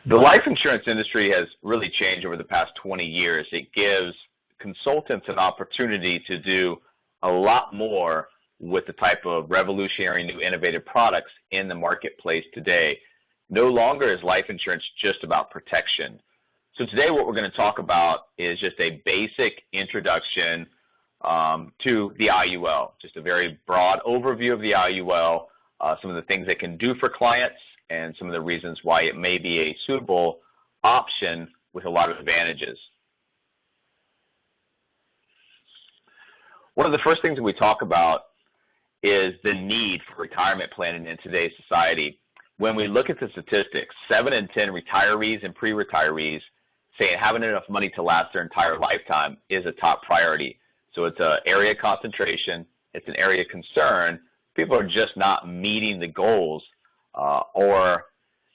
The life insurance industry has really changed over the past 20 years. It gives consultants an opportunity to do a lot more with the type of revolutionary new innovative products in the marketplace today. No longer is life insurance just about protection. So today what we're going to talk about is just a basic introduction to the IUL, just a very broad overview of the IUL, some of the things it can do for clients, and some of the reasons why it may be a suitable option with a lot of advantages. One of the first things that we talk about is the need for retirement planning in today's society. When we look at the statistics, 7 in 10 retirees and pre-retirees say having enough money to last their entire lifetime is a top priority. So it's an area of concentration, it's an area of concern. People are just not meeting the goals or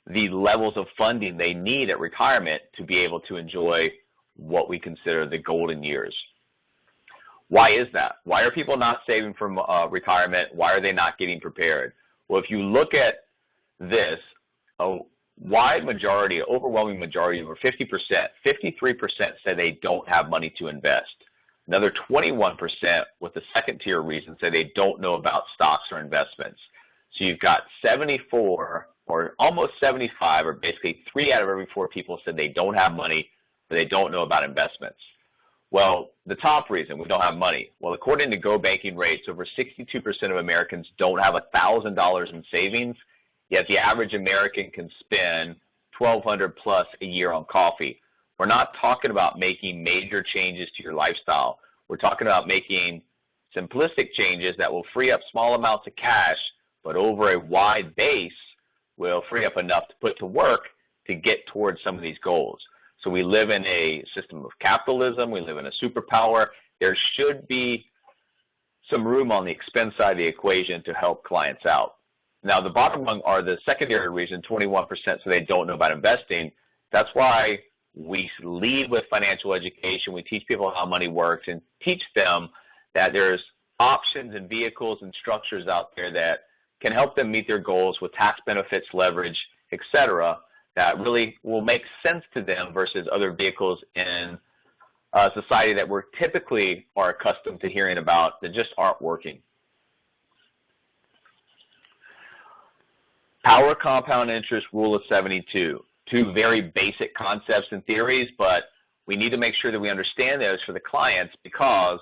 the levels of funding they need at retirement to be able to enjoy what we consider the golden years. Why is that? Why are people not saving for retirement? Why are they not getting prepared? Well, if you look at this, a wide majority, overwhelming majority, over 50%, 53% say they don't have money to invest. Another 21% with the second tier reason say they don't know about stocks or investments. So you've got 74 or almost 75, or basically 3 out of every 4 people said they don't have money, but they don't know about investments. Well, the top reason we don't have money, well, according to Go Banking Rates, over 62% of Americans don't have $1,000 in savings, yet the average American can spend $1,200 plus a year on coffee. We're not talking about making major changes to your lifestyle. We're talking about making simplistic changes that will free up small amounts of cash, but over a wide base will free up enough to put to work to get towards some of these goals. So we live in a system of capitalism. We live in a superpower. There should be some room on the expense side of the equation to help clients out. Now, the bottom one are the secondary reason, 21% so they don't know about investing. That's why we lead with financial education. We teach people how money works and teach them that there's options and vehicles and structures out there that can help them meet their goals with tax benefits, leverage, etc., that really will make sense to them versus other vehicles in society that we're typically are accustomed to hearing about that just aren't working. Power compound interest, rule of 72. 2 very basic concepts and theories, but we need to make sure that we understand those for the clients, because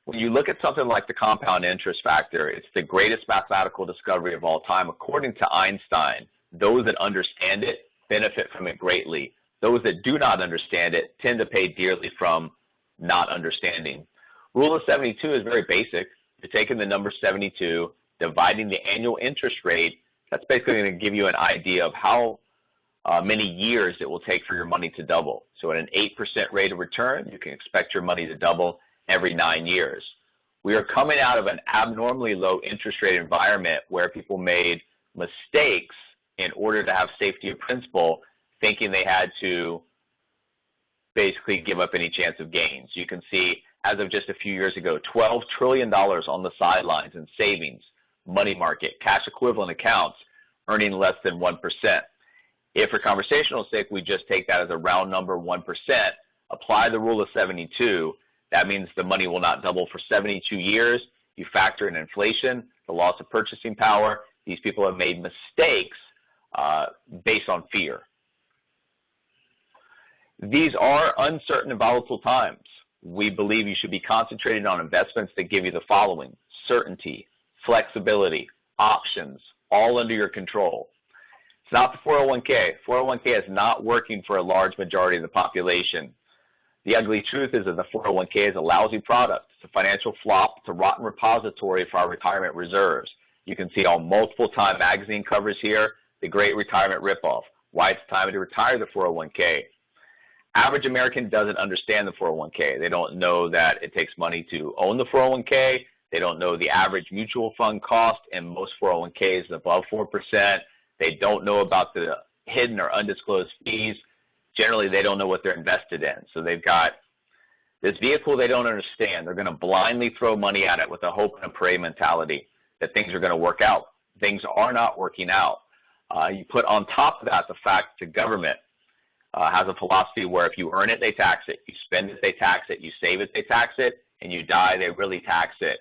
when you look at something like the compound interest factor, it's the greatest mathematical discovery of all time. According to Einstein, those that understand it benefit from it greatly. Those that do not understand it tend to pay dearly from not understanding. Rule of 72 is very basic. You're taking the number 72, dividing the annual interest rate. That's basically going to give you an idea of how many years it will take for your money to double. So at an 8% rate of return, you can expect your money to double every 9 years. We are coming out of an abnormally low interest rate environment where people made mistakes in order to have safety of principle, thinking they had to basically give up any chance of gains. You can see, as of just a few years ago, $12 trillion on the sidelines in savings, money market, cash equivalent accounts, earning less than 1%. If for conversational sake we just take that as a round number 1%, apply the rule of 72, that means the money will not double for 72 years. You factor in inflation, the loss of purchasing power. These people have made mistakes based on fear. These are uncertain and volatile times. We believe you should be concentrating on investments that give you the following: certainty, flexibility, options, all under your control. It's not the 401k. 401k is not working for a large majority of the population. The ugly truth is that the 401k is a lousy product. It's a financial flop. It's a rotten repository for our retirement reserves. You can see on multiple Time magazine covers here, the great retirement ripoff, why it's time to retire the 401k. Average American doesn't understand the 401k. They don't know that it takes money to own the 401k. They don't know the average mutual fund cost, and most 401ks is above 4%. They don't know about the hidden or undisclosed fees. Generally, they don't know what they're invested in. So they've got this vehicle they don't understand. They're going to blindly throw money at it with a hope and a pray mentality that things are going to work out. Things are not working out. You put on top of that the fact that the government has a philosophy where if you earn it, they tax it. You spend it, they tax it. You save it, they tax it. And you die, they really tax it.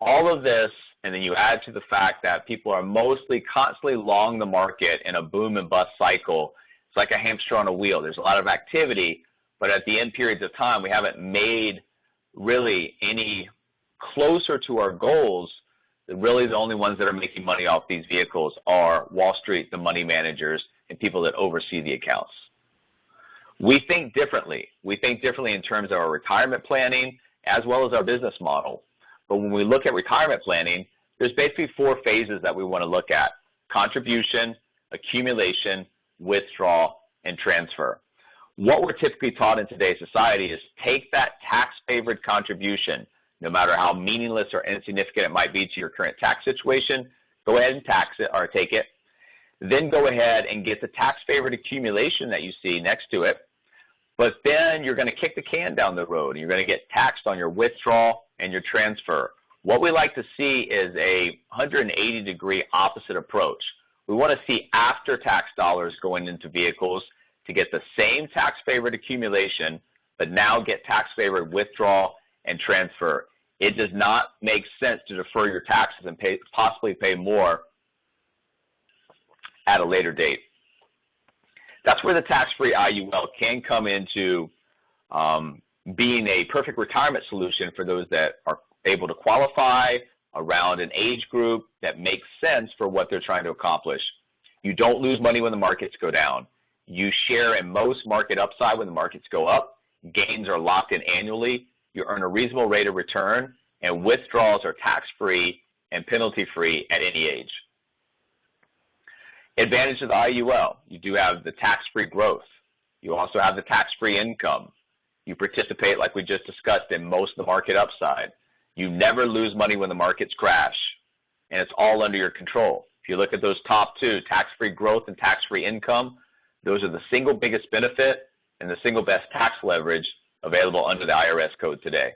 All of this, and then you add to the fact that people are mostly constantly long the market in a boom and bust cycle. It's like a hamster on a wheel. There's a lot of activity, but at the end periods of time, we haven't made really any closer to our goals. Really the only ones that are making money off these vehicles are Wall Street, the money managers, and people that oversee the accounts. We think differently. We think differently in terms of our retirement planning as well as our business model. But when we look at retirement planning, there's basically 4 phases that we want to look at: contribution, accumulation, withdrawal, and transfer. What we're typically taught in today's society is take that tax-favored contribution, no matter how meaningless or insignificant it might be to your current tax situation, go ahead and tax it or take it. Then go ahead and get the tax-favored accumulation that you see next to it. But then you're going to kick the can down the road, and you're going to get taxed on your withdrawal and your transfer. What we like to see is a 180-degree opposite approach. We want to see after-tax dollars going into vehicles to get the same tax-favored accumulation, but now get tax-favored withdrawal and transfer. It does not make sense to defer your taxes and possibly pay more at a later date. That's where the tax-free IUL can come into being a perfect retirement solution for those that are able to qualify around an age group that makes sense for what they're trying to accomplish. You don't lose money when the markets go down. You share in most market upside when the markets go up. Gains are locked in annually. You earn a reasonable rate of return, and withdrawals are tax-free and penalty-free at any age. Advantage of the IUL: you do have the tax-free growth. You also have the tax-free income. You participate, like we just discussed, in most of the market upside. You never lose money when the markets crash, and it's all under your control. If you look at those top 2, tax-free growth and tax-free income, those are the single biggest benefit and the single best tax leverage available under the IRS code today.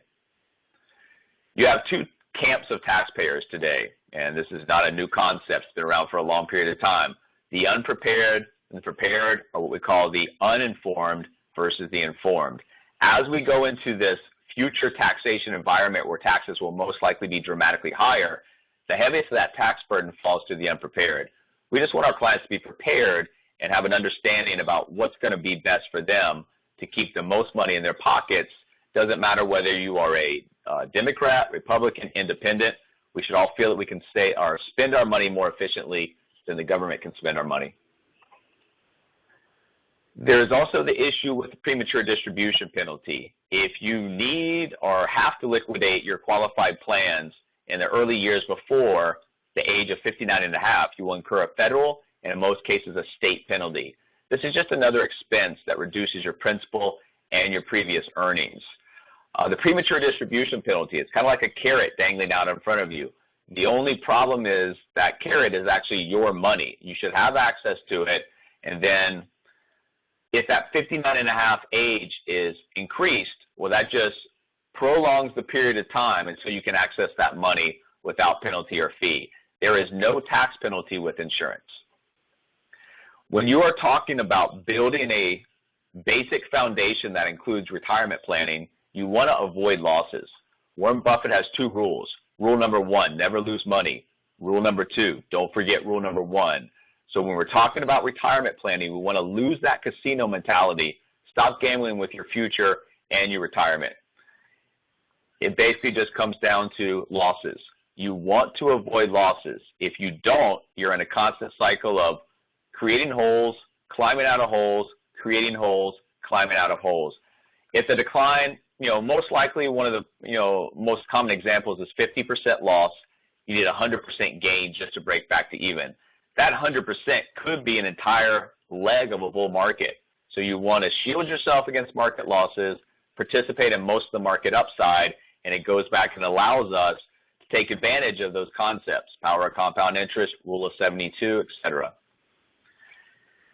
You have 2 camps of taxpayers today, and this is not a new concept. It's been around for a long period of time. The unprepared and the prepared are what we call the uninformed versus the informed. As we go into this future taxation environment where taxes will most likely be dramatically higher, the heaviest of that tax burden falls to the unprepared. We just want our clients to be prepared and have an understanding about what's going to be best for them to keep the most money in their pockets. Doesn't matter whether you are a Democrat, Republican, Independent. We should all feel that we can spend our money more efficiently than the government can spend our money. There is also the issue with the premature distribution penalty. If you need or have to liquidate your qualified plans in the early years before the age of 59 and a half, you will incur a federal and in most cases a state penalty. This is just another expense that reduces your principal and your previous earnings. The premature distribution penalty, it's kind of like a carrot dangling out in front of you. The only problem is that carrot is actually your money. You should have access to it, and then if that 59 and a half age is increased, well, that just prolongs the period of time until you can access that money without penalty or fee. There is no tax penalty with insurance. When you are talking about building a basic foundation that includes retirement planning, you want to avoid losses. Warren Buffett has 2 rules. Rule number 1, never lose money. Rule number 2, don't forget rule number 1. So when we're talking about retirement planning, we want to lose that casino mentality. Stop gambling with your future and your retirement. It basically just comes down to losses. You want to avoid losses. If you don't, you're in a constant cycle of creating holes, climbing out of holes, creating holes, climbing out of holes. If the decline, most likely one of the most common examples is 50% loss. You need 100% gain just to break back to even. That 100% could be an entire leg of a bull market. So you want to shield yourself against market losses, participate in most of the market upside, and it goes back and allows us to take advantage of those concepts: power of compound interest, rule of 72, etc.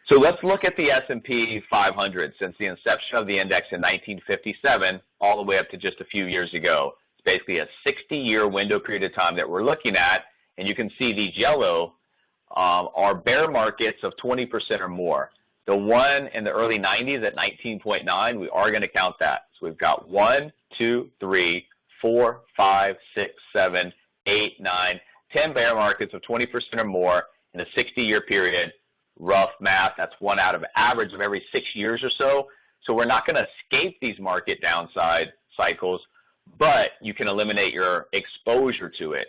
So let's look at the S&P 500 since the inception of the index in 1957 all the way up to just a few years ago. It's basically a 60-year window period of time that we're looking at, and you can see these yellow are bear markets of 20% or more. The one in the early 90s at 19.9, we are going to count that. So we've got 1, 2, 3, 4, 5, 6, 7, 8, 9, 10 bear markets of 20% or more in a 60-year period. Rough math, that's one out of average of every 6 years or so. So we're not going to escape these market downside cycles, but you can eliminate your exposure to it.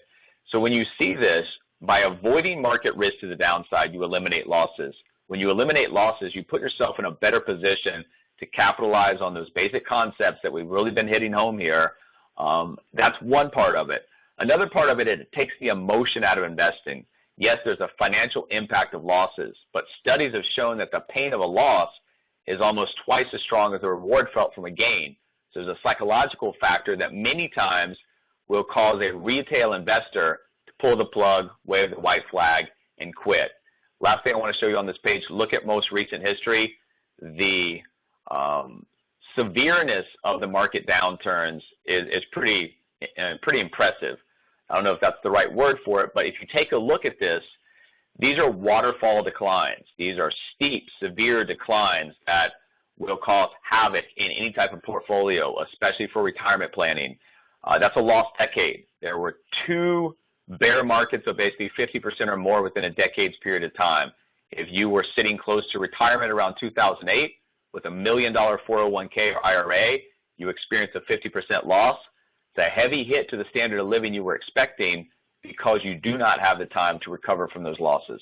So when you see this, by avoiding market risk to the downside, you eliminate losses. When you eliminate losses, you put yourself in a better position to capitalize on those basic concepts that we've really been hitting home here. That's one part of it. Another part of it, it takes the emotion out of investing. Yes, there's a financial impact of losses, but studies have shown that the pain of a loss is almost twice as strong as the reward felt from a gain. So there's a psychological factor that many times will cause a retail investor to pull the plug, wave the white flag, and quit. Last thing I want to show you on this page, look at most recent history. The severeness of the market downturns is pretty impressive. I don't know if that's the right word for it, but if you take a look at this, these are waterfall declines. These are steep, severe declines that will cause havoc in any type of portfolio, especially for retirement planning. That's a lost decade. There were 2 bear markets of basically 50% or more within a decade's period of time. If you were sitting close to retirement around 2008 with $1 million 401k or IRA, you experienced a 50% loss. It's a heavy hit to the standard of living you were expecting because you do not have the time to recover from those losses.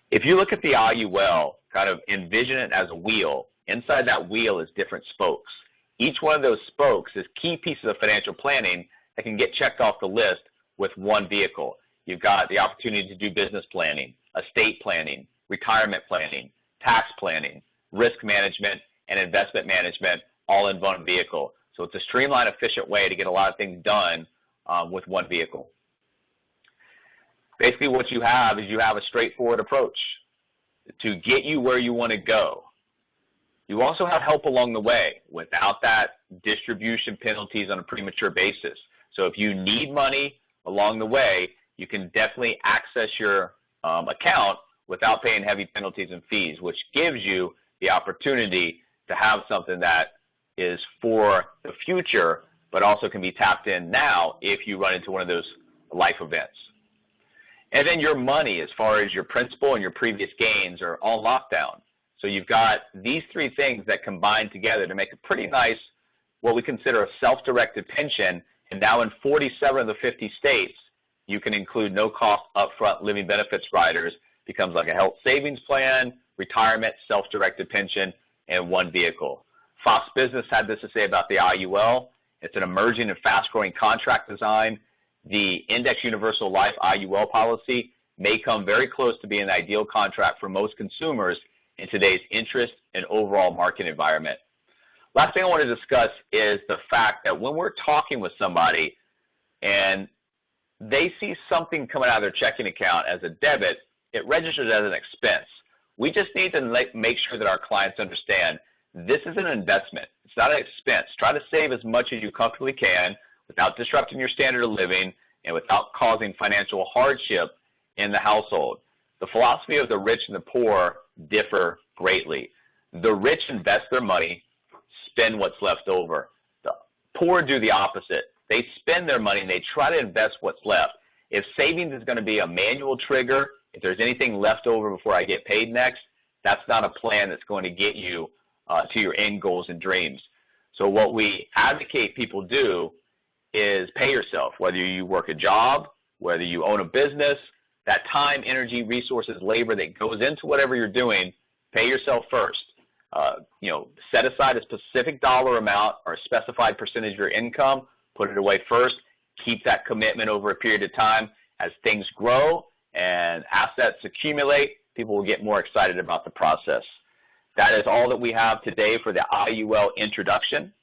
If you look at the IUL, kind of envision it as a wheel. Inside that wheel is different spokes. Each one of those spokes is key pieces of financial planning that can get checked off the list with one vehicle. You've got the opportunity to do business planning, estate planning, retirement planning, tax planning, risk management, and investment management all in one vehicle. So it's a streamlined, efficient way to get a lot of things done with one vehicle. Basically what you have is you have a straightforward approach to get you where you want to go. You also have help along the way without that distribution penalties on a premature basis. So if you need money along the way, you can definitely access your account without paying heavy penalties and fees, which gives you the opportunity to have something that is for the future, but also can be tapped in now if you run into one of those life events. And then your money, as far as your principal and your previous gains, are all locked down. So you've got these 3 things that combine together to make a pretty nice, what we consider a self-directed pension. And now in 47 of the 50 states, you can include no-cost upfront living benefits riders. Becomes like a health savings plan, retirement, self-directed pension, and one vehicle. Fox Business had this to say about the IUL. It's an emerging and fast-growing contract design. The Index Universal Life IUL policy may come very close to being an ideal contract for most consumers in today's interest and overall market environment. Last thing I want to discuss is the fact that when we're talking with somebody and they see something coming out of their checking account as a debit, it registers as an expense. We just need to make sure that our clients understand this is an investment. It's not an expense. Try to save as much as you comfortably can without disrupting your standard of living and without causing financial hardship in the household. The philosophy of the rich and the poor differ greatly. The rich invest their money, spend what's left over. The poor do the opposite. They spend their money and they try to invest what's left. If savings is going to be a manual trigger, if there's anything left over before I get paid next, that's not a plan that's going to get you to your end goals and dreams. So what we advocate people do is pay yourself, whether you work a job, whether you own a business, that time, energy, resources, labor that goes into whatever you're doing, pay yourself first. Set aside a specific dollar amount or a specified percentage of your income, put it away first, keep that commitment over a period of time. As things grow and assets accumulate, people will get more excited about the process. That is all that we have today for the IUL introduction.